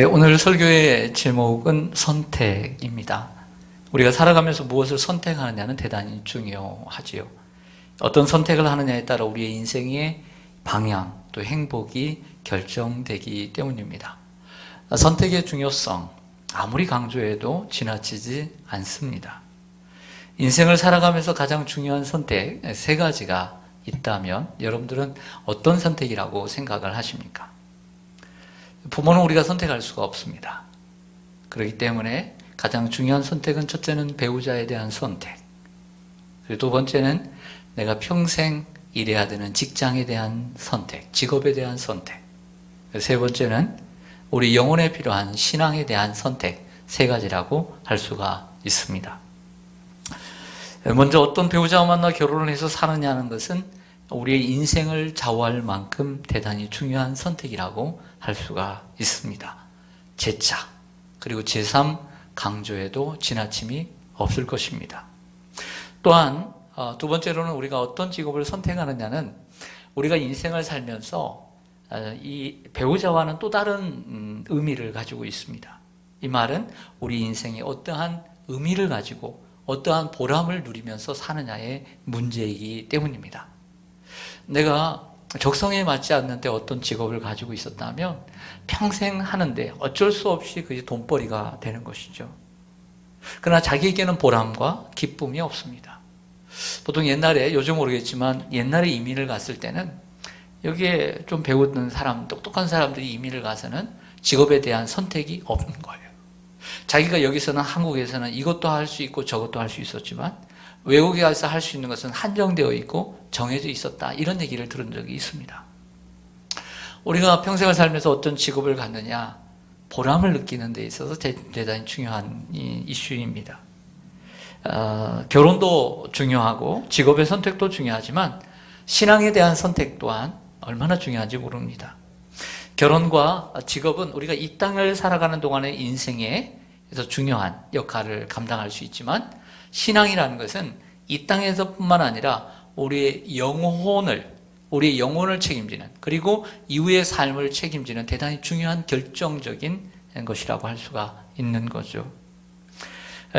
오늘 설교의 제목은 선택입니다. 우리가 살아가면서 무엇을 선택하느냐는 대단히 중요하지요. 어떤 선택을 하느냐에 따라 우리의 인생의 방향, 또 행복이 결정되기 때문입니다. 선택의 중요성, 아무리 강조해도 지나치지 않습니다. 인생을 살아가면서 가장 중요한 선택 세 가지가 있다면 여러분들은 어떤 선택이라고 생각을 하십니까? 부모는 우리가 선택할 수가 없습니다. 그렇기 때문에 가장 중요한 선택은 첫째는 배우자에 대한 선택, 그리고 두 번째는 내가 평생 일해야 되는 직장에 대한 선택, 직업에 대한 선택, 세 번째는 우리 영혼에 필요한 신앙에 대한 선택, 세 가지라고 할 수가 있습니다. 먼저 어떤 배우자와 만나 결혼을 해서 사느냐는 것은 우리의 인생을 좌우할 만큼 대단히 중요한 선택이라고 할 수가 있습니다. 제4 그리고 제3 강조에도 지나침이 없을 것입니다. 또한 두 번째로는 우리가 어떤 직업을 선택하느냐는 우리가 인생을 살면서 이 배우자와는 또 다른 의미를 가지고 있습니다. 이 말은 우리 인생에 어떠한 의미를 가지고 어떠한 보람을 누리면서 사느냐의 문제이기 때문입니다. 내가 적성에 맞지 않는데 어떤 직업을 가지고 있었다면 평생 하는데 어쩔 수 없이 그게 돈벌이가 되는 것이죠. 그러나 자기에게는 보람과 기쁨이 없습니다. 보통 옛날에, 요즘 모르겠지만 옛날에 이민을 갔을 때는 여기에 좀 배우는 사람, 똑똑한 사람들이 이민을 가서는 직업에 대한 선택이 없는 거예요. 자기가 여기서는, 한국에서는 이것도 할 수 있고 저것도 할 수 있었지만 외국에 가서 할 수 있는 것은 한정되어 있고 정해져 있었다, 이런 얘기를 들은 적이 있습니다. 우리가 평생을 살면서 어떤 직업을 갖느냐, 보람을 느끼는 데 있어서 대단히 중요한 이슈입니다. 결혼도 중요하고 직업의 선택도 중요하지만 신앙에 대한 선택 또한 얼마나 중요한지 모릅니다. 결혼과 직업은 우리가 이 땅을 살아가는 동안의 인생에서 중요한 역할을 감당할 수 있지만, 신앙이라는 것은 이 땅에서뿐만 아니라 우리의 영혼을 책임지는, 그리고 이후의 삶을 책임지는 대단히 중요한 결정적인 것이라고 할 수가 있는 거죠.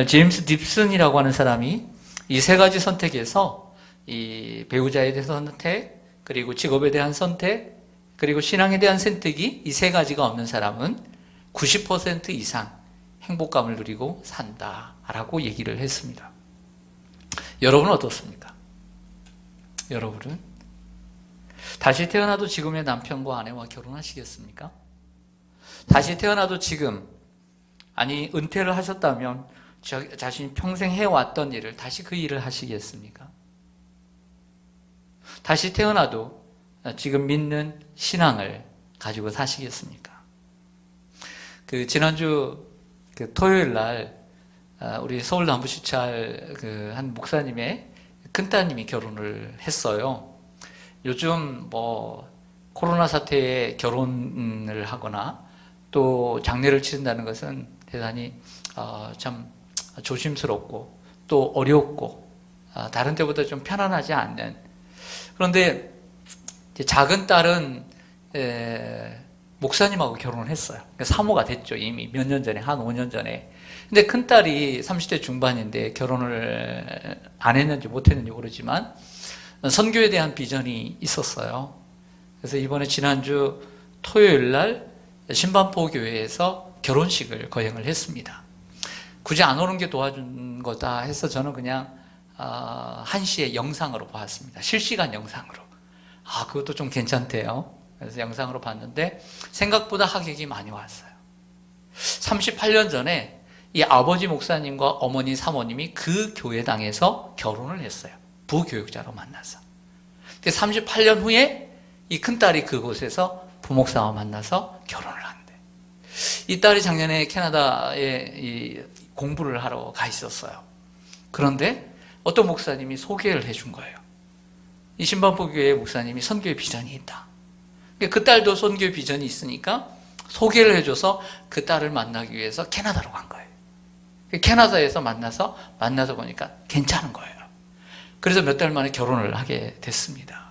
제임스 딥슨이라고 하는 사람이 이 세 가지 선택에서 이 배우자에 대한 선택, 그리고 직업에 대한 선택, 그리고 신앙에 대한 선택이 이 세 가지가 없는 사람은 90% 이상 행복감을 누리고 산다라고 얘기를 했습니다. 여러분은 어떻습니까? 여러분은 다시 태어나도 지금의 남편과 아내와 결혼하시겠습니까? 다시 태어나도 지금, 아니 은퇴를 하셨다면 자신이 평생 해왔던 일을 다시 그 일을 하시겠습니까? 다시 태어나도 지금 믿는 신앙을 가지고 사시겠습니까? 지난주 토요일 날 우리 서울 남부시찰 한 목사님의 큰따님이 결혼을 했어요. 요즘 코로나 사태에 결혼을 하거나 또 장례를 치른다는 것은 대단히 참 조심스럽고 또 어렵고 다른 때보다 좀 편안하지 않는, 그런데 작은 딸은 목사님하고 결혼을 했어요. 사모가 됐죠. 이미 몇 년 전에, 한 5년 전에. 근데 큰딸이 30대 중반인데 결혼을 안 했는지 못 했는지 모르지만 선교에 대한 비전이 있었어요. 그래서 이번에 지난주 토요일 날 신반포 교회에서 결혼식을 거행을 했습니다. 굳이 안 오는 게 도와준 거다 해서 저는 그냥 1시에 영상으로 봤습니다. 실시간 영상으로. 그것도 좀 괜찮대요. 그래서 영상으로 봤는데 생각보다 하객이 많이 왔어요. 38년 전에 이 아버지 목사님과 어머니 사모님이 그 교회당에서 결혼을 했어요. 부교육자로 만나서. 근데 38년 후에 이 큰딸이 그곳에서 부목사와 만나서 결혼을 한대. 이 딸이 작년에 캐나다에 공부를 하러 가 있었어요. 그런데 어떤 목사님이 소개를 해준 거예요. 이 신반포 교회 목사님이 선교의 비전이 있다. 그 딸도 선교의 비전이 있으니까 소개를 해줘서 그 딸을 만나기 위해서 캐나다로 간 거예요. 캐나다에서 만나서 보니까 괜찮은 거예요. 그래서 몇 달 만에 결혼을 하게 됐습니다.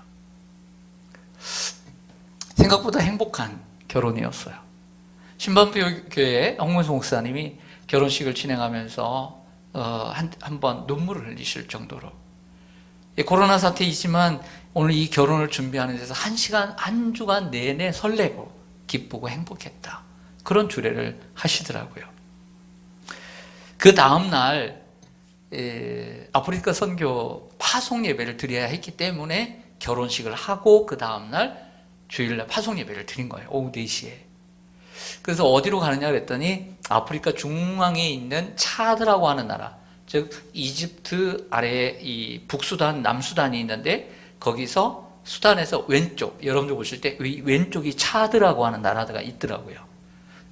생각보다 행복한 결혼이었어요. 신반교회 홍문수 목사님이 결혼식을 진행하면서 한 번 눈물을 흘리실 정도로 코로나 사태이지만 오늘 이 결혼을 준비하는 데서 한 주간 내내 설레고 기쁘고 행복했다. 그런 주례를 하시더라고요. 그 다음날 아프리카 선교 파송 예배를 드려야 했기 때문에 결혼식을 하고 그 다음날 주일날 파송 예배를 드린 거예요. 오후 4시에. 그래서 어디로 가느냐 그랬더니 아프리카 중앙에 있는 차드라고 하는 나라, 즉 이집트 아래에 이 북수단, 남수단이 있는데 거기서 수단에서 왼쪽, 여러분들 보실 때 왼쪽이 차드라고 하는 나라가 있더라고요.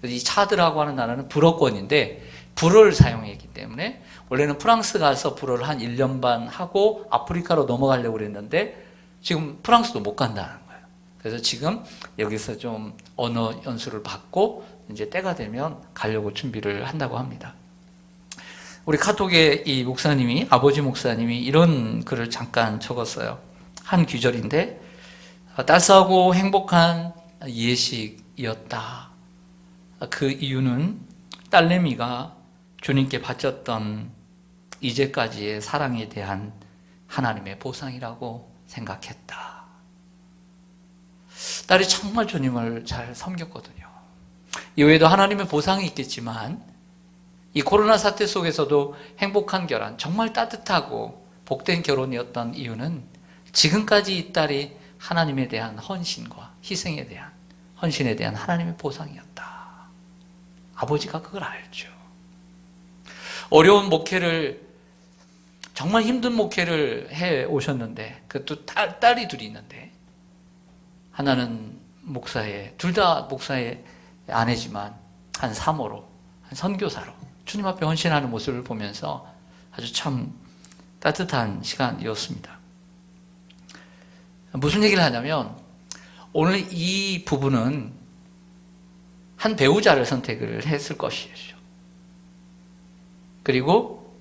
이 차드라고 하는 나라는 불어권인데 불어를 사용했기 때문에 원래는 프랑스 가서 불어를 한 1년 반 하고 아프리카로 넘어가려고 그랬는데 지금 프랑스도 못 간다는 거예요. 그래서 지금 여기서 좀 언어 연수를 받고 이제 때가 되면 가려고 준비를 한다고 합니다. 우리 카톡에 이 목사님이, 아버지 목사님이 이런 글을 잠깐 적었어요. 한 귀절인데, 따스하고 행복한 예식이었다. 그 이유는 딸내미가 주님께 바쳤던 이제까지의 사랑에 대한 하나님의 보상이라고 생각했다. 딸이 정말 주님을 잘 섬겼거든요. 이외에도 하나님의 보상이 있겠지만 이 코로나 사태 속에서도 행복한 결혼, 정말 따뜻하고 복된 결혼이었던 이유는 지금까지 이 딸이 하나님에 대한 헌신과 희생에 대한, 헌신에 대한 하나님의 보상이었다. 아버지가 그걸 알죠. 어려운 목회를, 정말 힘든 목회를 해 오셨는데, 그것도 딸이 둘이 있는데, 하나는 목사의, 둘 다 목사의 아내지만 한 사모로, 한 선교사로 주님 앞에 헌신하는 모습을 보면서 아주 참 따뜻한 시간이었습니다. 무슨 얘기를 하냐면 오늘 이 부부는 한 배우자를 선택을 했을 것이죠. 그리고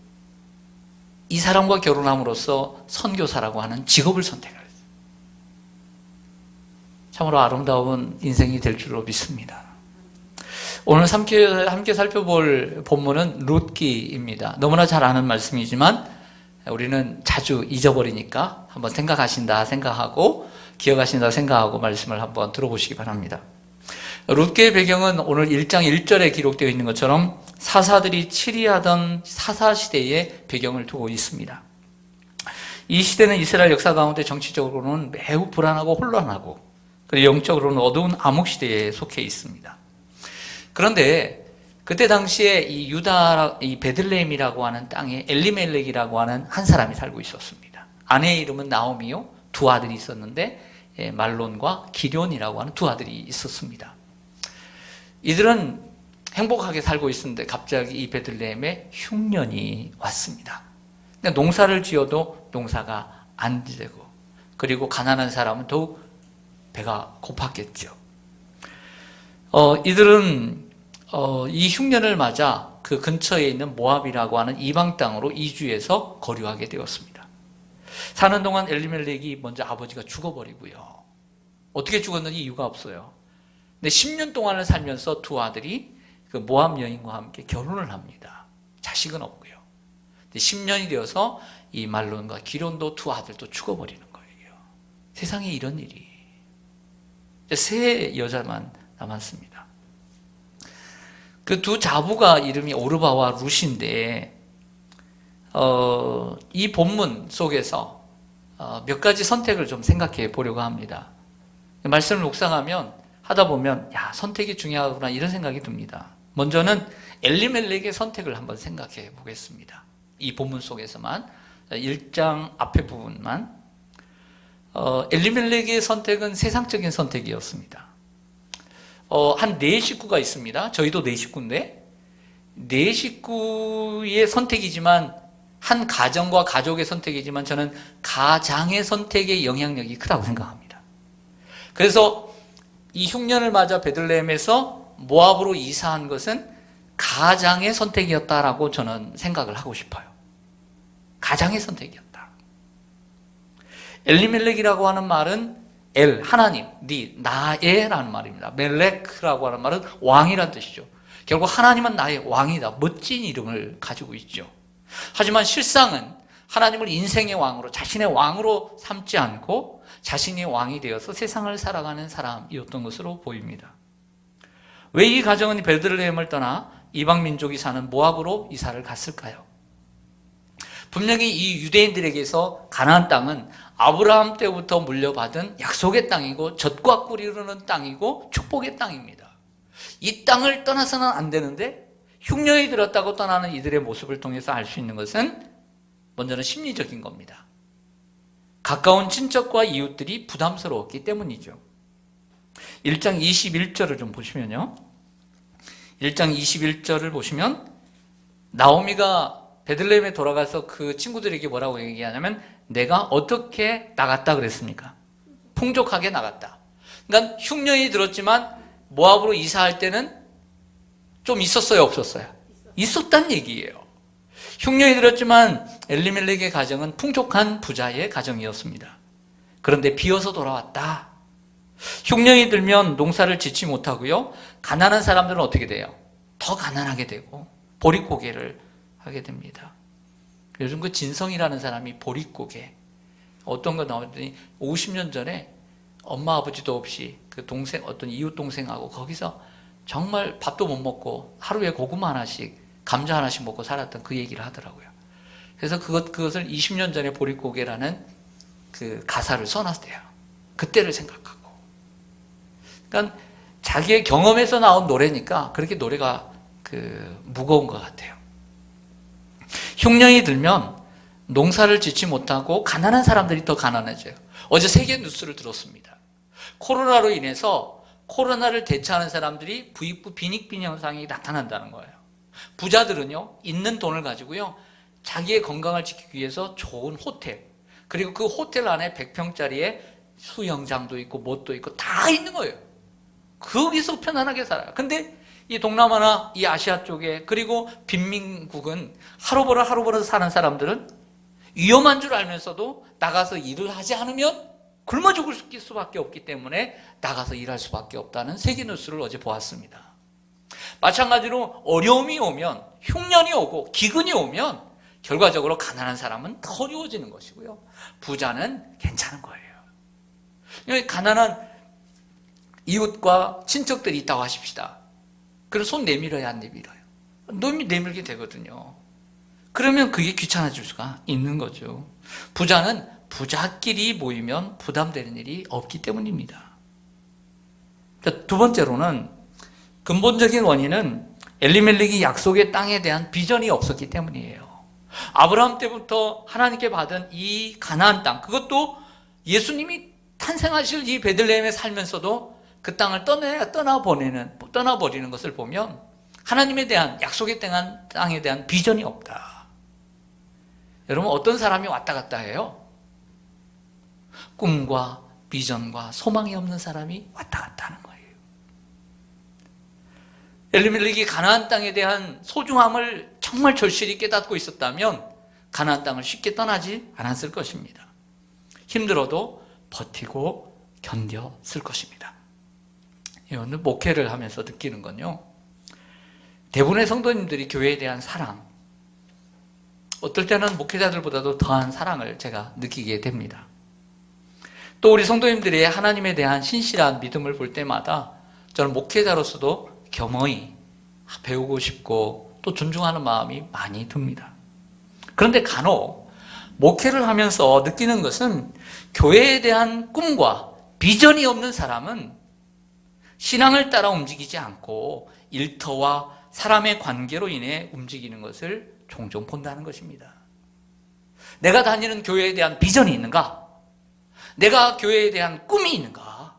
이 사람과 결혼함으로써 선교사라고 하는 직업을 선택을 했어요. 참으로 아름다운 인생이 될 줄로 믿습니다. 오늘 함께 살펴볼 본문은 룻기입니다. 너무나 잘 아는 말씀이지만 우리는 자주 잊어버리니까 한번 생각하신다 생각하고 기억하신다 생각하고 말씀을 한번 들어보시기 바랍니다. 룻기의 배경은 오늘 1장 1절에 기록되어 있는 것처럼 사사들이 치리하던 사사시대의 배경을 두고 있습니다. 이 시대는 이스라엘 역사 가운데 정치적으로는 매우 불안하고 혼란하고 그리고 영적으로는 어두운 암흑시대에 속해 있습니다. 그런데 그때 당시에 이 유다, 이 베들레헴이라고 하는 땅에 엘리멜렉이라고 하는 한 사람이 살고 있었습니다. 아내의 이름은 나오미요. 두 아들이 있었는데 말론과 기럧이라고 하는 두 아들이 있었습니다. 이들은 행복하게 살고 있었는데 갑자기 이 베들레헴에 흉년이 왔습니다. 근데 농사를 지어도 농사가 안 되고 그리고 가난한 사람은 더욱 배가 고팠겠죠. 이들은 이 흉년을 맞아 그 근처에 있는 모압이라고 하는 이방 땅으로 이주해서 거류하게 되었습니다. 사는 동안 엘리멜렉이 먼저 아버지가 죽어버리고요. 어떻게 죽었는지 이유가 없어요. 근데 10년 동안을 살면서 두 아들이 그 모압 여인과 함께 결혼을 합니다. 자식은 없고요. 근데 10년이 되어서 이 말론과 기럧도 두 아들도 죽어버리는 거예요. 세상에 이런 일이. 세 여자만 남았습니다. 그 두 자부가 이름이 오르바와 룻인데 이 본문 속에서 몇 가지 선택을 좀 생각해 보려고 합니다. 말씀을 묵상하면 하다 보면 야 선택이 중요하구나 이런 생각이 듭니다. 먼저는 엘리멜렉의 선택을 한번 생각해 보겠습니다. 이 본문 속에서만 1장 앞에 부분만 엘리멜렉의 선택은 세상적인 선택이었습니다. 한 4식구가 있습니다. 저희도 4식구인데 4식구의 선택이지만 한 가정과 가족의 선택이지만 저는 가장의 선택의 영향력이 크다고 생각합니다. 그래서 이 흉년을 맞아 베들레헴에서 모압으로 이사한 것은 가장의 선택이었다라고 저는 생각을 하고 싶어요. 가장의 선택이었다. 엘리멜렉이라고 하는 말은 하나님, 나의라는 말입니다. 멜렉라고 하는 말은 왕이란 뜻이죠. 결국 하나님은 나의 왕이다. 멋진 이름을 가지고 있죠. 하지만 실상은 하나님을 인생의 왕으로, 자신의 왕으로 삼지 않고 자신이 왕이 되어서 세상을 살아가는 사람이었던 것으로 보입니다. 왜 이 가정은 베들레헴을 떠나 이방 민족이 사는 모압으로 이사를 갔을까요? 분명히 이 유대인들에게서 가나안 땅은 아브라함 때부터 물려받은 약속의 땅이고 젖과 꿀이 흐르는 땅이고 축복의 땅입니다. 이 땅을 떠나서는 안 되는데 흉년이 들었다고 떠나는 이들의 모습을 통해서 알 수 있는 것은 먼저는 심리적인 겁니다. 가까운 친척과 이웃들이 부담스러웠기 때문이죠. 1장 21절을 좀 보시면요. 1장 21절을 보시면 나오미가 베들레헴에 돌아가서 그 친구들에게 뭐라고 얘기하냐면 내가 어떻게 나갔다 그랬습니까? 풍족하게 나갔다. 그러니까 흉년이 들었지만 모압으로 이사할 때는 좀 있었어요, 없었어요? 있었단 얘기예요. 흉년이 들었지만 엘리멜렉의 가정은 풍족한 부자의 가정이었습니다. 그런데 비어서 돌아왔다. 흉년이 들면 농사를 짓지 못하고요. 가난한 사람들은 어떻게 돼요? 더 가난하게 되고 보릿고개를 하게 됩니다. 요즘 그 진성이라는 사람이 보릿고개 어떤 거 나왔더니 50년 전에 엄마 아버지도 없이 그 동생 어떤 이웃 동생하고 거기서 정말 밥도 못 먹고 하루에 고구마 하나씩 감자 하나씩 먹고 살았던 그 얘기를 하더라고요. 그래서 그것을 20년 전에 보릿고개라는 그 가사를 써놨대요. 그때를 생각하고. 그러니까 자기의 경험에서 나온 노래니까 그렇게 노래가 무거운 것 같아요. 흉년이 들면 농사를 짓지 못하고 가난한 사람들이 더 가난해져요. 어제 세계 뉴스를 들었습니다. 코로나로 인해서 코로나를 대처하는 사람들이 부익부 빈익빈 현상이 나타난다는 거예요. 부자들은요, 있는 돈을 가지고요, 자기의 건강을 지키기 위해서 좋은 호텔, 그리고 그 호텔 안에 100평짜리에 수영장도 있고 뭣도 있고 다 있는 거예요. 거기서 편안하게 살아요. 근데 이 동남아나 이 아시아 쪽에 그리고 빈민국은 하루벌어 사는 사람들은 위험한 줄 알면서도 나가서 일을 하지 않으면 굶어 죽을 수밖에 없기 때문에 나가서 일할 수밖에 없다는 세계 뉴스를 어제 보았습니다. 마찬가지로 어려움이 오면, 흉년이 오고 기근이 오면 결과적으로 가난한 사람은 더 어려워지는 것이고요. 부자는 괜찮은 거예요. 가난한 이웃과 친척들이 있다고 하십시다. 그럼 손 내밀어야 안 내밀어요? 내밀게 되거든요. 그러면 그게 귀찮아질 수가 있는 거죠. 부자는 부자끼리 모이면 부담되는 일이 없기 때문입니다. 두 번째로는 근본적인 원인은 엘리멜렉이 약속의 땅에 대한 비전이 없었기 때문이에요. 아브라함 때부터 하나님께 받은 이 가나안 땅, 그것도 예수님이 탄생하실 이 베들레헴에 살면서도 그 땅을 떠나버리는 것을 보면 하나님에 대한 약속의 땅에 대한 비전이 없다. 여러분, 어떤 사람이 왔다 갔다 해요? 꿈과 비전과 소망이 없는 사람이 왔다 갔다 하는 거예요. 엘리멜렉이 가나안 땅에 대한 소중함을 정말 절실히 깨닫고 있었다면 가나안 땅을 쉽게 떠나지 않았을 것입니다. 힘들어도 버티고 견뎠을 것입니다. 이거는 목회를 하면서 느끼는 건요, 대부분의 성도님들이 교회에 대한 사랑, 어떨 때는 목회자들보다도 더한 사랑을 제가 느끼게 됩니다. 또 우리 성도님들의 하나님에 대한 신실한 믿음을 볼 때마다 저는 목회자로서도 겸허히 배우고 싶고 또 존중하는 마음이 많이 듭니다. 그런데 간혹 목회를 하면서 느끼는 것은 교회에 대한 꿈과 비전이 없는 사람은 신앙을 따라 움직이지 않고 일터와 사람의 관계로 인해 움직이는 것을 종종 본다는 것입니다. 내가 다니는 교회에 대한 비전이 있는가? 내가 교회에 대한 꿈이 있는가?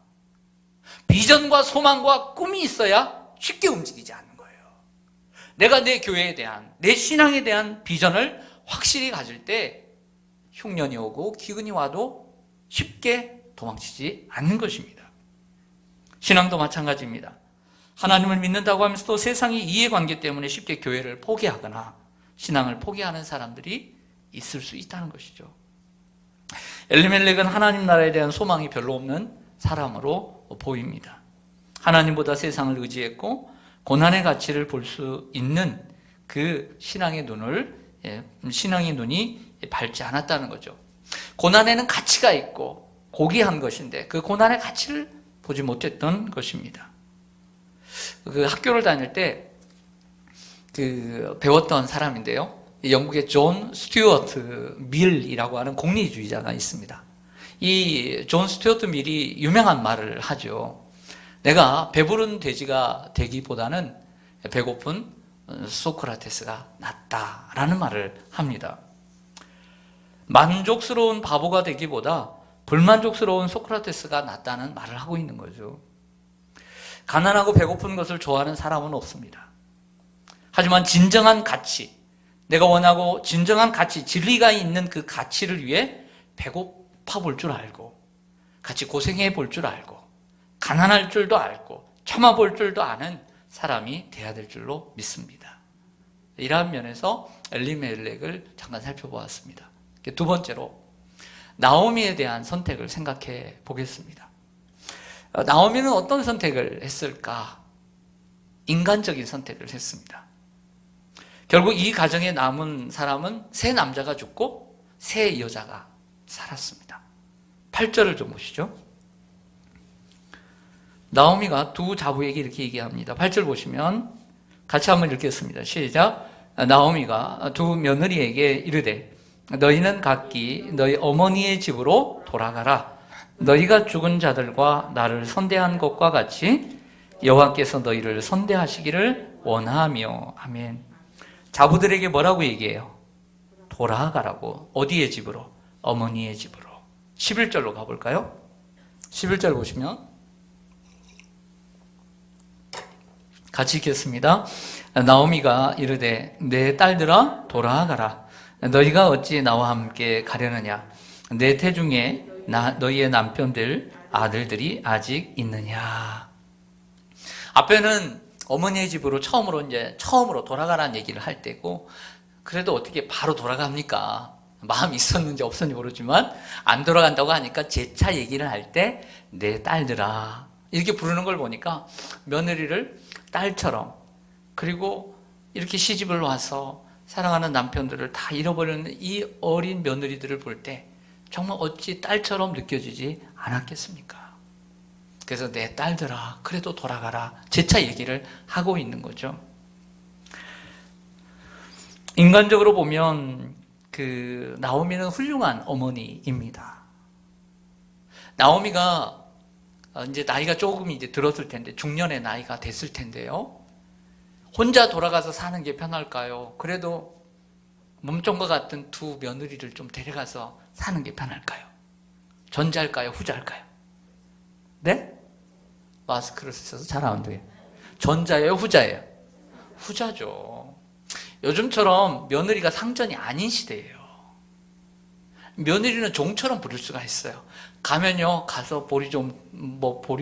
비전과 소망과 꿈이 있어야 쉽게 움직이지 않는 거예요. 내가 내 교회에 대한, 내 신앙에 대한 비전을 확실히 가질 때 흉년이 오고 기근이 와도 쉽게 도망치지 않는 것입니다. 신앙도 마찬가지입니다. 하나님을 믿는다고 하면서도 세상의 이해관계 때문에 쉽게 교회를 포기하거나 신앙을 포기하는 사람들이 있을 수 있다는 것이죠. 엘리멜렉은 하나님 나라에 대한 소망이 별로 없는 사람으로 보입니다. 하나님보다 세상을 의지했고 고난의 가치를 볼 수 있는 그 신앙의 눈이 밝지 않았다는 거죠. 고난에는 가치가 있고 고귀한 것인데 그 고난의 가치를 보지 못했던 것입니다. 그 학교를 다닐 때 배웠던 사람인데요. 영국의 존 스튜어트 밀이라고 하는 공리주의자가 있습니다. 이 존 스튜어트 밀이 유명한 말을 하죠. 내가 배부른 돼지가 되기보다는 배고픈 소크라테스가 낫다라는 말을 합니다. 만족스러운 바보가 되기보다 불만족스러운 소크라테스가 낫다는 말을 하고 있는 거죠. 가난하고 배고픈 것을 좋아하는 사람은 없습니다. 하지만 진정한 가치, 내가 원하고 진정한 가치, 진리가 있는 그 가치를 위해 배고파 볼 줄 알고 같이 고생해 볼 줄 알고 가난할 줄도 알고 참아 볼 줄도 아는 사람이 돼야 될 줄로 믿습니다. 이러한 면에서 엘리멜렉을 잠깐 살펴보았습니다. 두 번째로 나오미에 대한 선택을 생각해 보겠습니다. 나오미는 어떤 선택을 했을까? 인간적인 선택을 했습니다. 결국 이 가정에 남은 사람은 세 남자가 죽고 세 여자가 살았습니다. 8절을 좀 보시죠. 나오미가 두 자부에게 이렇게 얘기합니다. 8절 보시면 같이 한번 읽겠습니다. 시작. 나오미가 두 며느리에게 이르되 너희는 각기 너희 어머니의 집으로 돌아가라. 너희가 죽은 자들과 나를 선대한 것과 같이 여호와께서 너희를 선대하시기를 원하며. 아멘. 자부들에게 뭐라고 얘기해요? 돌아가라고. 어디의 집으로? 어머니의 집으로. 11절로 가볼까요? 11절 보시면 같이 읽겠습니다. 나오미가 이르되 내 딸들아 돌아가라. 너희가 어찌 나와 함께 가려느냐? 내 태중에 너희의 남편들 아들들이 아직 있느냐? 앞에는 어머니의 집으로 처음으로 돌아가라는 얘기를 할 때고, 그래도 어떻게 바로 돌아갑니까? 마음이 있었는지 없었는지 모르지만 안 돌아간다고 하니까 재차 얘기를 할 때 내 딸들아 이렇게 부르는 걸 보니까 며느리를 딸처럼, 그리고 이렇게 시집을 와서 사랑하는 남편들을 다 잃어버리는 이 어린 며느리들을 볼 때 정말 어찌 딸처럼 느껴지지 않았겠습니까? 그래서 내 딸들아 그래도 돌아가라 재차 얘기를 하고 있는 거죠. 인간적으로 보면 나오미는 훌륭한 어머니입니다. 나오미가 이제 나이가 조금 이제 들었을 텐데, 중년의 나이가 됐을 텐데요. 혼자 돌아가서 사는 게 편할까요? 그래도 몸종과 같은 두 며느리를 좀 데려가서 사는 게 편할까요? 전자일까요? 후자일까요? 네? 마스크를 쓰셔서 잘 안 돼요. 전자예요? 후자예요? 후자죠. 요즘처럼 며느리가 상전이 아닌 시대예요. 며느리는 종처럼 부릴 수가 있어요. 가면요, 가서 보리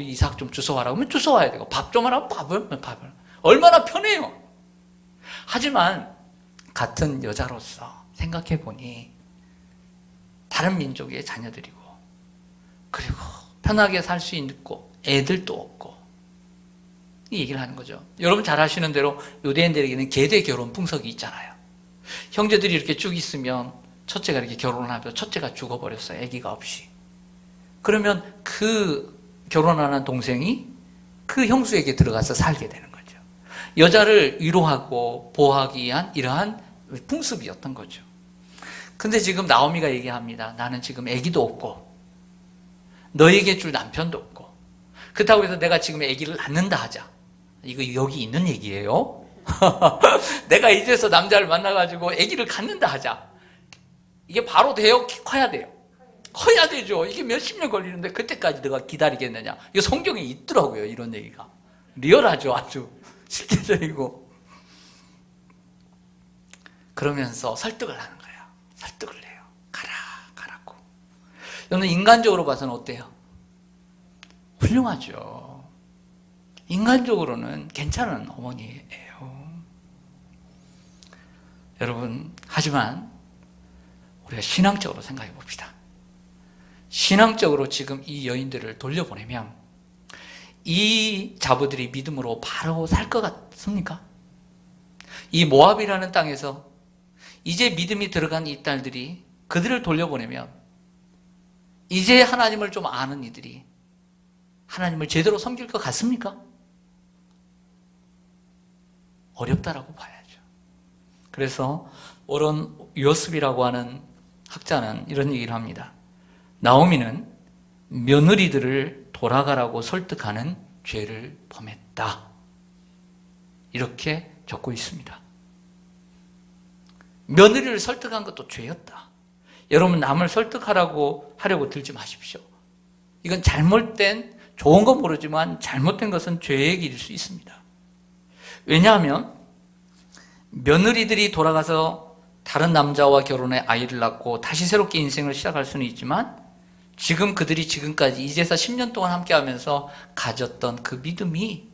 이삭 좀 주워와라. 그러면 주워와야 되고, 밥 좀 하라. 밥을. 얼마나 편해요. 하지만, 같은 여자로서 생각해보니, 다른 민족의 자녀들이고, 그리고 편하게 살 수 있고, 애들도 없고, 이 얘기를 하는 거죠. 여러분 잘 아시는 대로 유대인들에게는 계대 결혼 풍속이 있잖아요. 형제들이 이렇게 쭉 있으면, 첫째가 이렇게 결혼을 하면 첫째가 죽어버렸어요. 아기가 없이. 그러면 그 결혼하는 동생이 그 형수에게 들어가서 살게 되는 거죠. 여자를 위로하고 보호하기 위한 이러한 풍습이었던 거죠. 근데 지금 나오미가 얘기합니다. 나는 지금 아기도 없고 너에게 줄 남편도 없고, 그렇다고 해서 내가 지금 아기를 낳는다 하자. 이거 여기 있는 얘기예요. 내가 이제서 남자를 만나가지고 아기를 갖는다 하자. 이게 바로 돼요? 커야 돼요? 커야 되죠. 이게 몇십 년 걸리는데 그때까지 내가 기다리겠느냐. 이거 성경에 있더라고요. 이런 얘기가. 리얼하죠. 아주 실제적이고. 그러면서 설득을 하는 거예요. 설득을 해요. 가라고. 여러분 인간적으로 봐서는 어때요? 훌륭하죠. 인간적으로는 괜찮은 어머니예요. 여러분, 하지만 우리가 신앙적으로 생각해 봅시다. 신앙적으로 지금 이 여인들을 돌려보내면 이 자부들이 믿음으로 바로 살 것 같습니까? 이 모압이라는 땅에서 이제 믿음이 들어간 이 딸들이 그들을 돌려보내면 이제 하나님을 좀 아는 이들이 하나님을 제대로 섬길 것 같습니까? 어렵다라고 봐야죠. 그래서 오런 요셉이라고 하는 학자는 이런 얘기를 합니다. 나오미는 며느리들을 돌아가라고 설득하는 죄를 범했다. 이렇게 적고 있습니다. 며느리를 설득한 것도 죄였다. 여러분, 남을 설득하려고 들지 마십시오. 이건 잘못된, 좋은 건 모르지만 잘못된 것은 죄의 길일 수 있습니다. 왜냐하면 며느리들이 돌아가서 다른 남자와 결혼해 아이를 낳고 다시 새롭게 인생을 시작할 수는 있지만 지금 그들이 지금까지 이제서 10년 동안 함께 하면서 가졌던 그 믿음이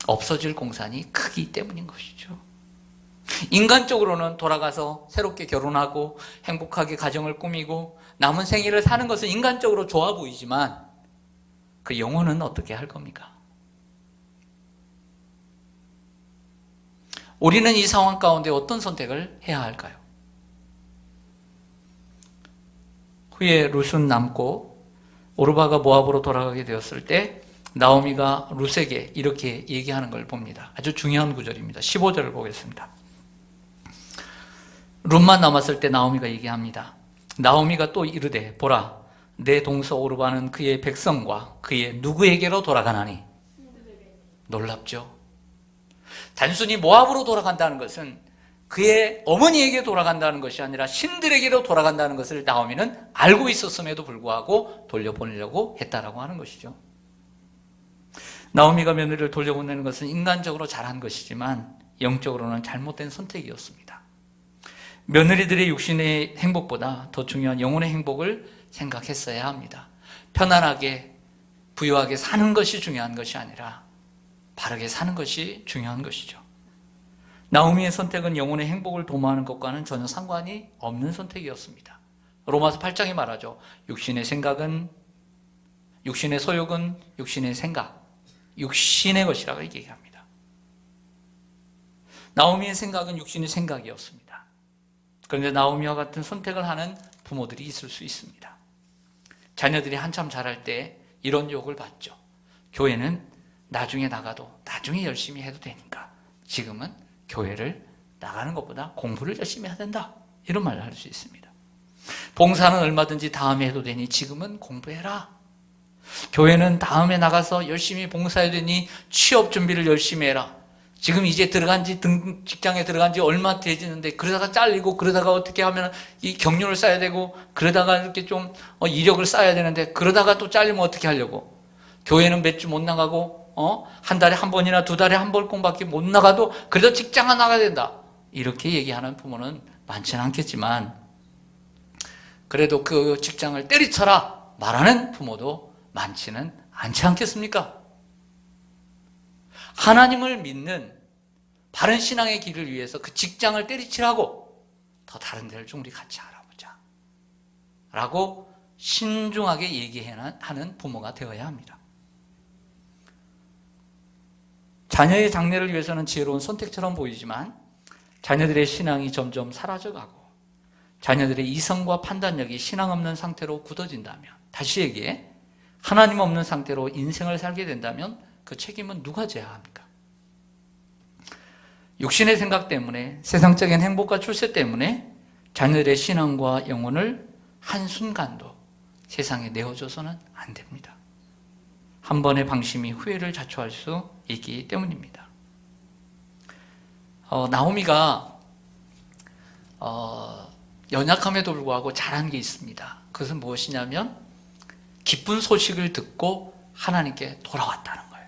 없어질 공산이 크기 때문인 것이죠. 인간적으로는 돌아가서 새롭게 결혼하고 행복하게 가정을 꾸미고 남은 생일을 사는 것은 인간적으로 좋아 보이지만 그 영혼은 어떻게 할 겁니까? 우리는 이 상황 가운데 어떤 선택을 해야 할까요? 후에 룻은 남고 오르바가 모압으로 돌아가게 되었을 때 나오미가 룻에게 이렇게 얘기하는 걸 봅니다. 아주 중요한 구절입니다. 15절을 보겠습니다. 룻만 남았을 때 나오미가 얘기합니다. 나오미가 또 이르되 보라 내 동서 오르바는 그의 백성과 그의 누구에게로 돌아가나니. 놀랍죠? 단순히 모압으로 돌아간다는 것은 그의 어머니에게 돌아간다는 것이 아니라 신들에게로 돌아간다는 것을 나오미는 알고 있었음에도 불구하고 돌려보내려고 했다라고 하는 것이죠. 나오미가 며느리를 돌려보내는 것은 인간적으로 잘한 것이지만 영적으로는 잘못된 선택이었습니다. 며느리들의 육신의 행복보다 더 중요한 영혼의 행복을 생각했어야 합니다. 편안하게 부유하게 사는 것이 중요한 것이 아니라 바르게 사는 것이 중요한 것이죠. 나오미의 선택은 영혼의 행복을 도모하는 것과는 전혀 상관이 없는 선택이었습니다. 로마서 8장이 말하죠. 육신의 생각은, 육신의 소욕은 육신의 생각, 육신의 것이라고 얘기합니다. 나오미의 생각은 육신의 생각이었습니다. 그런데 나오미와 같은 선택을 하는 부모들이 있을 수 있습니다. 자녀들이 한참 자랄 때 이런 유혹을 받죠. 교회는 나중에 나가도 나중에 열심히 해도 되니까 지금은 교회를 나가는 것보다 공부를 열심히 해야 된다. 이런 말을 할 수 있습니다. 봉사는 얼마든지 다음에 해도 되니 지금은 공부해라. 교회는 다음에 나가서 열심히 봉사해야 되니 취업 준비를 열심히 해라. 지금 이제 직장에 들어간 지 얼마 되지는데 그러다가 잘리고 그러다가 어떻게 하면 이 경륜을 쌓아야 되고 그러다가 이렇게 좀 이력을 쌓아야 되는데 그러다가 또 잘리면 어떻게 하려고. 교회는 몇 주 못 나가고 한 달에 한 번이나 두 달에 한 번밖에 못 나가도 그래도 직장은 나가야 된다. 이렇게 얘기하는 부모는 많지는 않겠지만 그래도 그 직장을 때리쳐라 말하는 부모도 많지는 않지 않겠습니까? 하나님을 믿는 바른 신앙의 길을 위해서 그 직장을 때리치라고 더 다른 데를 좀 우리 같이 알아보자 라고 신중하게 얘기하는 부모가 되어야 합니다. 자녀의 장래를 위해서는 지혜로운 선택처럼 보이지만 자녀들의 신앙이 점점 사라져가고 자녀들의 이성과 판단력이 신앙 없는 상태로 굳어진다면, 다시 얘기해 하나님 없는 상태로 인생을 살게 된다면 그 책임은 누가 져야 합니까? 육신의 생각 때문에, 세상적인 행복과 출세 때문에 자녀들의 신앙과 영혼을 한순간도 세상에 내어줘서는 안 됩니다. 한 번의 방심이 후회를 자초할 수 있기 때문입니다. 나오미가 연약함에도 불구하고 잘한 게 있습니다. 그것은 무엇이냐면 기쁜 소식을 듣고 하나님께 돌아왔다는 거예요.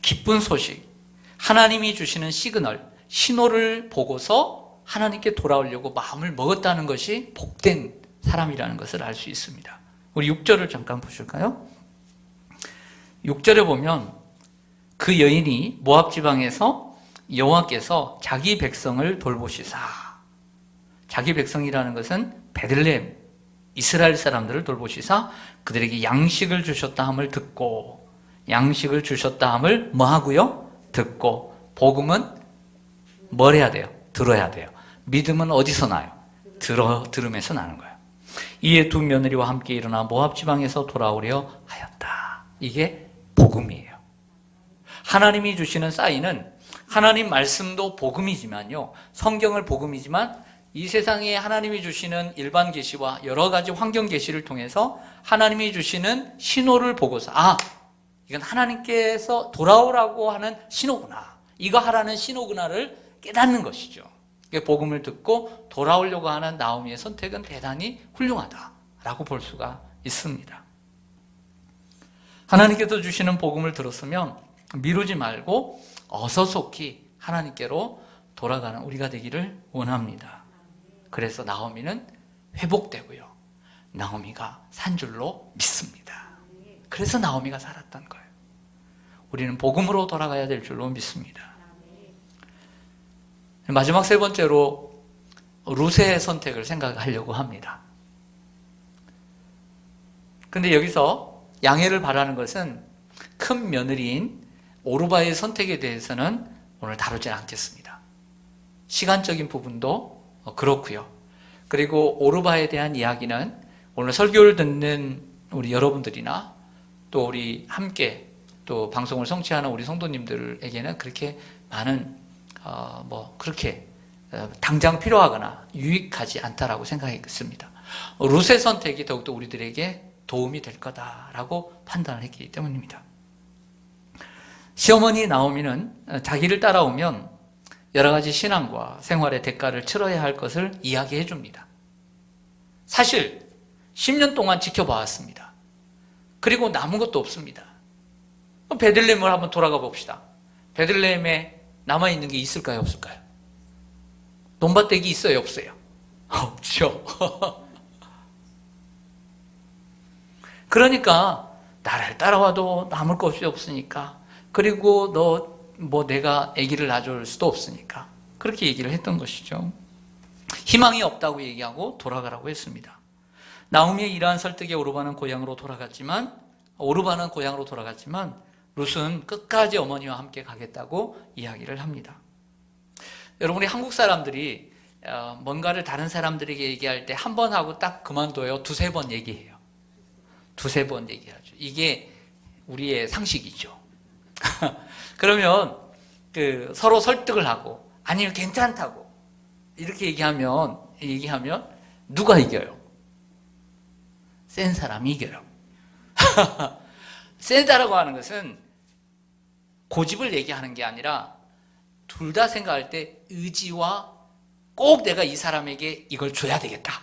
기쁜 소식, 하나님이 주시는 시그널, 신호를 보고서 하나님께 돌아오려고 마음을 먹었다는 것이 복된 사람이라는 것을 알 수 있습니다. 우리 6절을 잠깐 보실까요? 6절에 보면 그 여인이 모압 지방에서 여호와께서 자기 백성을 돌보시사, 자기 백성이라는 것은 베들레헴, 이스라엘 사람들을 돌보시사 그들에게 양식을 주셨다 함을 듣고, 양식을 주셨다 함을 뭐 하고요? 듣고. 복음은 뭘 해야 돼요? 들어야 돼요. 믿음은 어디서 나요? 들음에서 나는 거예요. 이에 두 며느리와 함께 일어나 모압 지방에서 돌아오려 하였다. 이게 복음이에요. 하나님이 주시는 사인은 하나님 말씀도 복음이지만요, 성경을 복음이지만 이 세상에 하나님이 주시는 일반 계시와 여러 가지 환경 계시를 통해서 하나님이 주시는 신호를 보고서, 아, 이건 하나님께서 돌아오라고 하는 신호구나, 이거 하라는 신호구나를 깨닫는 것이죠. 복음을 듣고 돌아오려고 하는 나오미의 선택은 대단히 훌륭하다라고 볼 수가 있습니다. 하나님께서 주시는 복음을 들었으면 미루지 말고 어서 속히 하나님께로 돌아가는 우리가 되기를 원합니다. 그래서 나오미는 회복되고요, 나오미가 산 줄로 믿습니다. 그래서 나오미가 살았던 거예요. 우리는 복음으로 돌아가야 될 줄로 믿습니다. 마지막 세 번째로 루세의 선택을 생각하려고 합니다. 근데 여기서 양해를 바라는 것은 큰 며느리인 오르바의 선택에 대해서는 오늘 다루지 않겠습니다. 시간적인 부분도 그렇고요. 그리고 오르바에 대한 이야기는 오늘 설교를 듣는 우리 여러분들이나 또 우리 함께 또 방송을 성취하는 우리 성도님들에게는 그렇게 많은 그렇게 당장 필요하거나 유익하지 않다라고 생각했습니다. 룻의 선택이 더욱더 우리들에게 도움이 될 거다라고 판단을 했기 때문입니다. 시어머니 나오미는 자기를 따라오면 여러 가지 신앙과 생활의 대가를 치러야 할 것을 이야기해 줍니다. 사실 10년 동안 지켜봐왔습니다. 그리고 남은 것도 없습니다. 베들레헴을 한번 돌아가 봅시다. 베들레헴에 남아있는 게 있을까요, 없을까요? 논밭대기 있어요, 없어요? 없죠. 그러니까 나를 따라와도 남을 것이 없으니까, 그리고 내가 아기를 낳아줄 수도 없으니까 그렇게 얘기를 했던 것이죠. 희망이 없다고 얘기하고 돌아가라고 했습니다. 나오미의 이러한 설득에 오르바는 고향으로 돌아갔지만 룻은 끝까지 어머니와 함께 가겠다고 이야기를 합니다. 여러분, 우리 한국 사람들이 뭔가를 다른 사람들에게 얘기할 때 한 번 하고 딱 그만둬요? 두세 번 얘기해요. 두세 번 얘기하죠. 이게 우리의 상식이죠. 그러면 서로 설득을 하고, 아니면 괜찮다고 이렇게 얘기하면 누가 이겨요? 센 사람이 이겨요. 센다라고 하는 것은 고집을 얘기하는 게 아니라 둘 다 생각할 때 의지와 꼭 내가 이 사람에게 이걸 줘야 되겠다.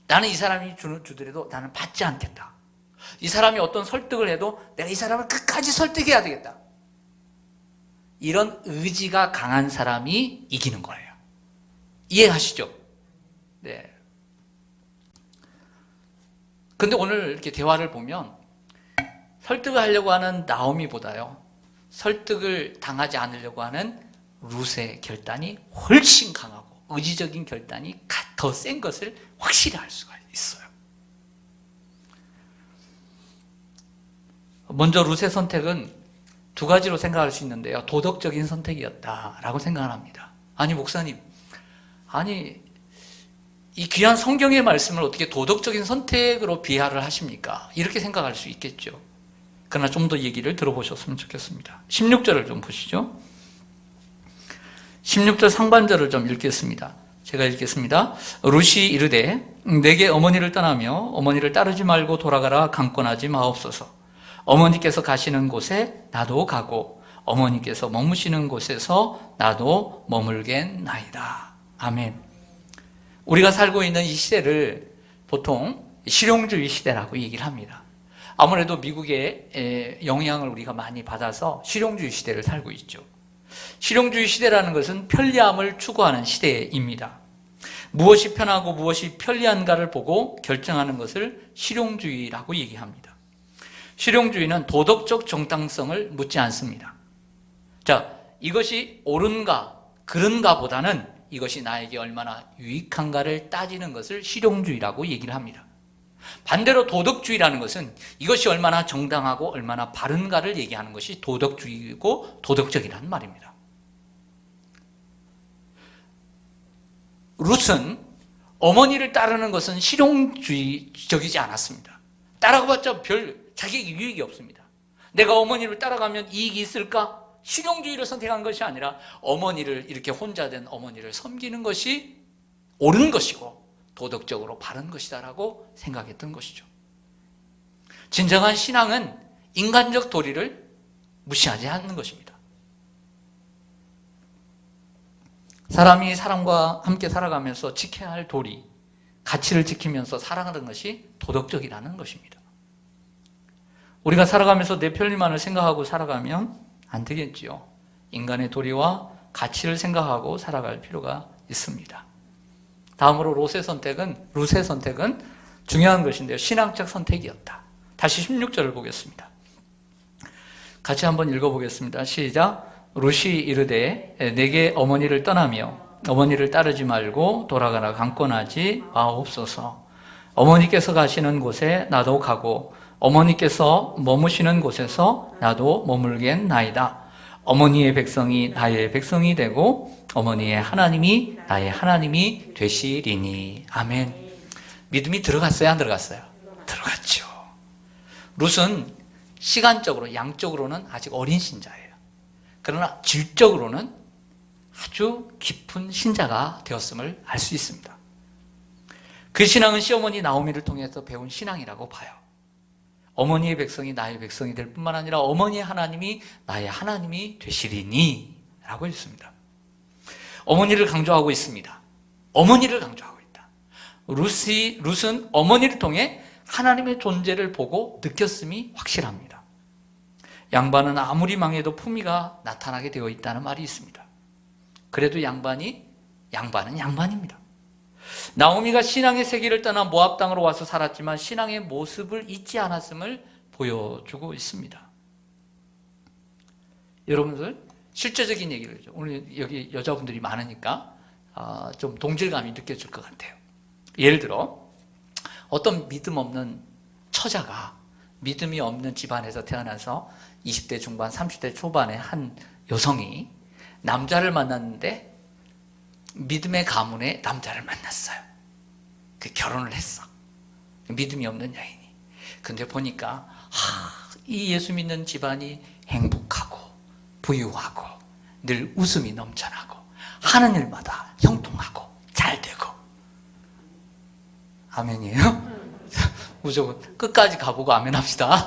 나는 이 사람이 주더라도 나는 받지 않겠다. 이 사람이 어떤 설득을 해도 내가 이 사람을 끝까지 설득해야 되겠다. 이런 의지가 강한 사람이 이기는 거예요. 이해하시죠? 네. 근데 오늘 이렇게 대화를 보면 설득을 하려고 하는 나오미보다요, 설득을 당하지 않으려고 하는 룻의 결단이 훨씬 강하고 의지적인 결단이 더 센 것을 확실히 알 수가 있어요. 먼저 룻의 선택은 두 가지로 생각할 수 있는데요, 도덕적인 선택이었다라고 생각을 합니다. 아니 목사님, 이 귀한 성경의 말씀을 어떻게 도덕적인 선택으로 비하를 하십니까? 이렇게 생각할 수 있겠죠. 그러나 좀 더 얘기를 들어보셨으면 좋겠습니다. 16절을 좀 보시죠. 16절 상반절을 좀 읽겠습니다. 제가 읽겠습니다. 룻이 이르되 내게 어머니를 떠나며 어머니를 따르지 말고 돌아가라 강권하지 마옵소서. 어머니께서 가시는 곳에 나도 가고 어머니께서 머무시는 곳에서 나도 머물겠나이다. 아멘. 우리가 살고 있는 이 시대를 보통 실용주의 시대라고 얘기를 합니다. 아무래도 미국의 영향을 우리가 많이 받아서 실용주의 시대를 살고 있죠. 실용주의 시대라는 것은 편리함을 추구하는 시대입니다. 무엇이 편하고 무엇이 편리한가를 보고 결정하는 것을 실용주의라고 얘기합니다. 실용주의는 도덕적 정당성을 묻지 않습니다. 자, 이것이 옳은가 그른가 보다는 이것이 나에게 얼마나 유익한가를 따지는 것을 실용주의라고 얘기를 합니다. 반대로 도덕주의라는 것은 이것이 얼마나 정당하고 얼마나 바른가를 얘기하는 것이 도덕주의이고 도덕적이라는 말입니다. 룻은 어머니를 따르는 것은 실용주의적이지 않았습니다. 따라가봤자 별 자기에게 유익이 없습니다. 내가 어머니를 따라가면 이익이 있을까? 실용주의를 선택한 것이 아니라 어머니를, 이렇게 혼자 된 어머니를 섬기는 것이 옳은 것이고 도덕적으로 바른 것이다라고 생각했던 것이죠. 진정한 신앙은 인간적 도리를 무시하지 않는 것입니다. 사람이 사람과 함께 살아가면서 지켜야 할 도리, 가치를 지키면서 살아가는 것이 도덕적이라는 것입니다. 우리가 살아가면서 내 편리만을 생각하고 살아가면 안 되겠지요. 인간의 도리와 가치를 생각하고 살아갈 필요가 있습니다. 다음으로 룻의 선택은 중요한 것인데요. 신앙적 선택이었다. 다시 16절을 보겠습니다. 같이 한번 읽어보겠습니다. 시작. 룻이 이르되 내게 어머니를 떠나며 어머니를 따르지 말고 돌아가라 강권하지 마옵소서. 어머니께서 가시는 곳에 나도 가고 어머니께서 머무시는 곳에서 나도 머물겠나이다. 어머니의 백성이 나의 백성이 되고 어머니의 하나님이 나의 하나님이 되시리니. 아멘. 믿음이 들어갔어요, 안 들어갔어요? 들어갔죠. 룻은 시간적으로, 양적으로는 아직 어린 신자예요. 그러나 질적으로는 아주 깊은 신자가 되었음을 알 수 있습니다. 그 신앙은 시어머니 나오미를 통해서 배운 신앙이라고 봐요. 어머니의 백성이 나의 백성이 될 뿐만 아니라 어머니의 하나님이 나의 하나님이 되시리니 라고 했습니다. 어머니를 강조하고 있습니다. 어머니를 강조하고 있다. 룻은 어머니를 통해 하나님의 존재를 보고 느꼈음이 확실합니다. 양반은 아무리 망해도 품위가 나타나게 되어 있다는 말이 있습니다. 그래도 양반은 양반입니다. 나오미가 신앙의 세계를 떠나 모압 땅으로 와서 살았지만 신앙의 모습을 잊지 않았음을 보여주고 있습니다. 여러분들 실제적인 얘기를 해줘. 오늘 여기 여자분들이 많으니까 좀 동질감이 느껴질 것 같아요. 예를 들어 어떤 믿음 없는 처자가 믿음이 없는 집안에서 태어나서 20대 중반, 30대 초반의 한 여성이 남자를 만났는데 믿음의 가문의 남자를 만났어요. 그 결혼을 했어. 믿음이 없는 여인이. 근데 보니까 이 예수 믿는 집안이 행복하고 부유하고 늘 웃음이 넘쳐나고 하는 일마다 형통하고 잘 되고. 아멘이에요? 무조건 끝까지 가보고 아멘 합시다.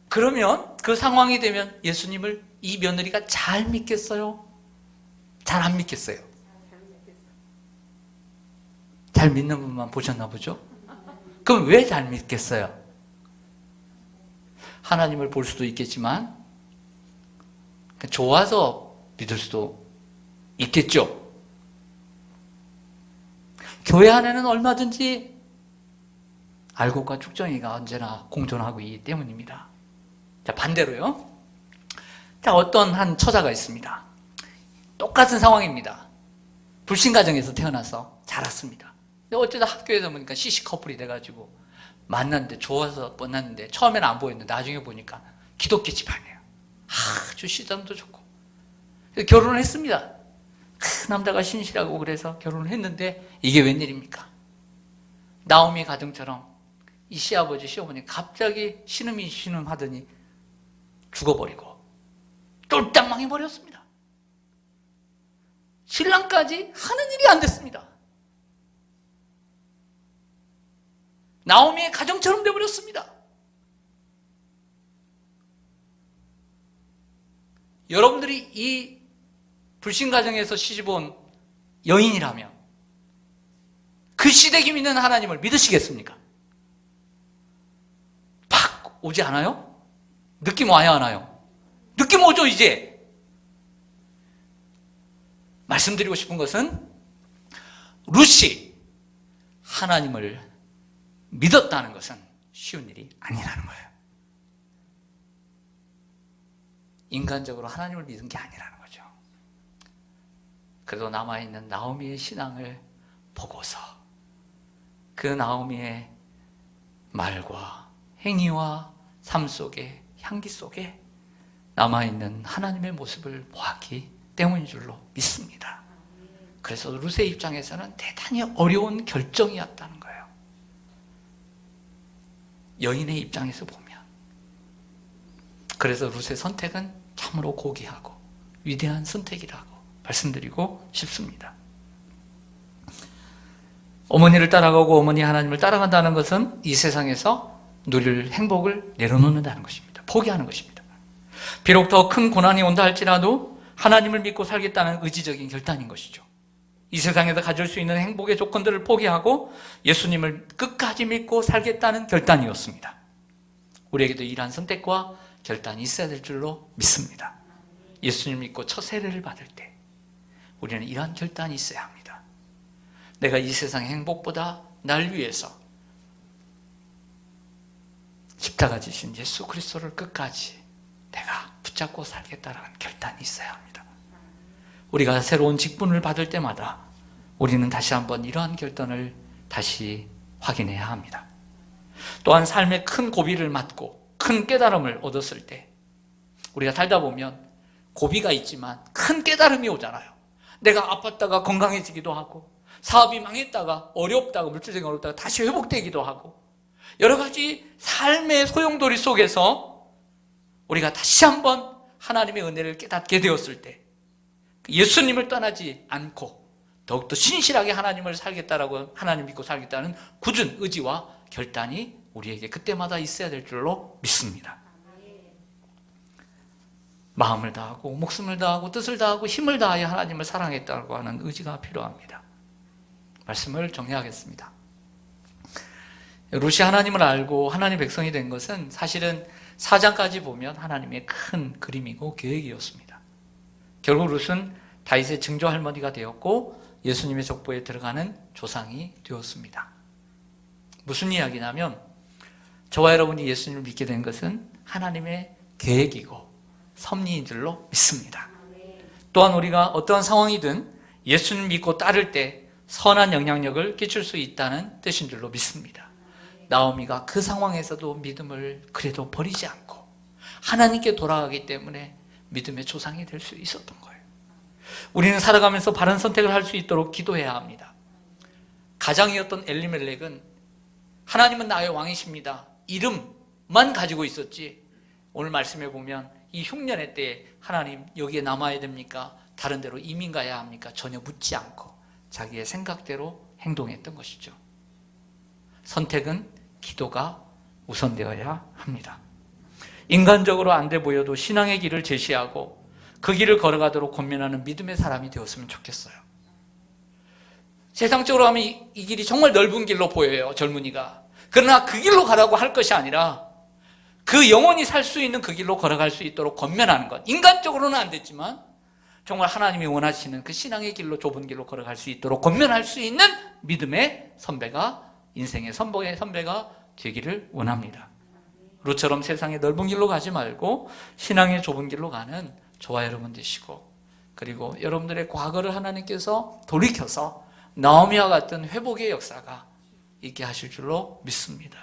그러면 그 상황이 되면 예수님을 이 며느리가 잘 믿겠어요? 잘 안 믿겠어요? 잘 믿는 분만 보셨나 보죠? 그럼 왜 잘 믿겠어요? 하나님을 볼 수도 있겠지만 좋아서 믿을 수도 있겠죠. 교회 안에는 얼마든지 알곡과 축정이가 언제나 공존하고 있기 때문입니다. 자, 반대로요. 자, 어떤 한 처자가 있습니다. 똑같은 상황입니다. 불신 가정에서 태어나서 자랐습니다. 근데 어쩌다 학교에서 보니까 시시 커플이 돼가지고 만났는데 좋아서 만났는데 처음에는 안 보였는데 나중에 보니까 기독교 집안이에요. 아주 시장도 좋고 결혼을 했습니다. 남자가 신실하고 그래서 결혼을 했는데 이게 웬일입니까? 나오미 가정처럼 이 시아버지 시어머니 갑자기 신음하더니 죽어버리고 쫄딱 망해버렸습니다. 신랑까지 하는 일이 안 됐습니다. 나오미의 가정처럼 돼버렸습니다. 여러분들이 이 불신 가정에서 시집온 여인이라면 그 시댁이 믿는 하나님을 믿으시겠습니까? 팍 오지 않아요? 느낌 와야 하나요? 느낌 오죠 이제? 말씀드리고 싶은 것은 룻이 하나님을 믿었다는 것은 쉬운 일이 아니라는 거예요. 인간적으로 하나님을 믿은 게 아니라는 거죠. 그래도 남아있는 나오미의 신앙을 보고서 그 나오미의 말과 행위와 삶 속에, 향기 속에 남아있는 하나님의 모습을 보았기 때문인 줄로 믿습니다. 그래서 룻의 입장에서는 대단히 어려운 결정이었다는 거예요. 여인의 입장에서 보면. 그래서 룻의 선택은 참으로 고귀하고 위대한 선택이라고 말씀드리고 싶습니다. 어머니를 따라가고 어머니 하나님을 따라간다는 것은 이 세상에서 누릴 행복을 내려놓는다는 것입니다. 포기하는 것입니다. 비록 더 큰 고난이 온다 할지라도 하나님을 믿고 살겠다는 의지적인 결단인 것이죠. 이 세상에서 가질 수 있는 행복의 조건들을 포기하고 예수님을 끝까지 믿고 살겠다는 결단이었습니다. 우리에게도 이러한 선택과 결단이 있어야 될 줄로 믿습니다. 예수님 믿고 첫 세례를 받을 때 우리는 이러한 결단이 있어야 합니다. 내가 이 세상의 행복보다 날 위해서 십자가 지신 예수 그리스도를 끝까지 내가 붙잡고 살겠다라는 결단이 있어야 합니다. 우리가 새로운 직분을 받을 때마다 우리는 다시 한번 이러한 결단을 다시 확인해야 합니다. 또한 삶의 큰 고비를 맞고 큰 깨달음을 얻었을 때 우리가 살다 보면 고비가 있지만 큰 깨달음이 오잖아요. 내가 아팠다가 건강해지기도 하고 사업이 망했다가 어렵다가 물질적인 어렵다가 다시 회복되기도 하고 여러 가지 삶의 소용돌이 속에서 우리가 다시 한번 하나님의 은혜를 깨닫게 되었을 때 예수님을 떠나지 않고 더욱더 신실하게 하나님을 살겠다라고 하나님 믿고 살겠다는 굳은 의지와 결단이 우리에게 그때마다 있어야 될 줄로 믿습니다. 마음을 다하고 목숨을 다하고 뜻을 다하고 힘을 다하여 하나님을 사랑했다고 하는 의지가 필요합니다. 말씀을 정리하겠습니다. 룻이 하나님을 알고 하나님의 백성이 된 것은 사실은 4장까지 보면 하나님의 큰 그림이고 계획이었습니다. 결국 룻은 다윗의 증조 할머니가 되었고 예수님의 족보에 들어가는 조상이 되었습니다. 무슨 이야기냐면 저와 여러분이 예수님을 믿게 된 것은 하나님의 계획이고 섭리인 줄로 믿습니다. 또한 우리가 어떤 상황이든 예수님 믿고 따를 때 선한 영향력을 끼칠 수 있다는 뜻인 줄로 믿습니다. 나오미가 그 상황에서도 믿음을 그래도 버리지 않고 하나님께 돌아가기 때문에 믿음의 조상이 될 수 있었던 거예요. 우리는 살아가면서 바른 선택을 할 수 있도록 기도해야 합니다. 가장이었던 엘리멜렉은 하나님은 나의 왕이십니다. 이름만 가지고 있었지 오늘 말씀해 보면 이 흉년의 때에 하나님 여기에 남아야 됩니까? 다른 데로 이민 가야 합니까? 전혀 묻지 않고 자기의 생각대로 행동했던 것이죠. 선택은 기도가 우선되어야 합니다. 인간적으로 안 돼 보여도 신앙의 길을 제시하고 그 길을 걸어가도록 권면하는 믿음의 사람이 되었으면 좋겠어요. 세상적으로 하면 이 길이 정말 넓은 길로 보여요, 젊은이가. 그러나 그 길로 가라고 할 것이 아니라 그 영혼이 살 수 있는 그 길로 걸어갈 수 있도록 권면하는 것. 인간적으로는 안 됐지만 정말 하나님이 원하시는 그 신앙의 길로 좁은 길로 걸어갈 수 있도록 권면할 수 있는 믿음의 선배가 인생의 선배가 되기를 원합니다. 룻처럼 세상의 넓은 길로 가지 말고 신앙의 좁은 길로 가는 저와 여러분 되시고 그리고 여러분들의 과거를 하나님께서 돌이켜서 나오미와 같은 회복의 역사가 있게 하실 줄로 믿습니다.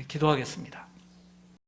기도하겠습니다.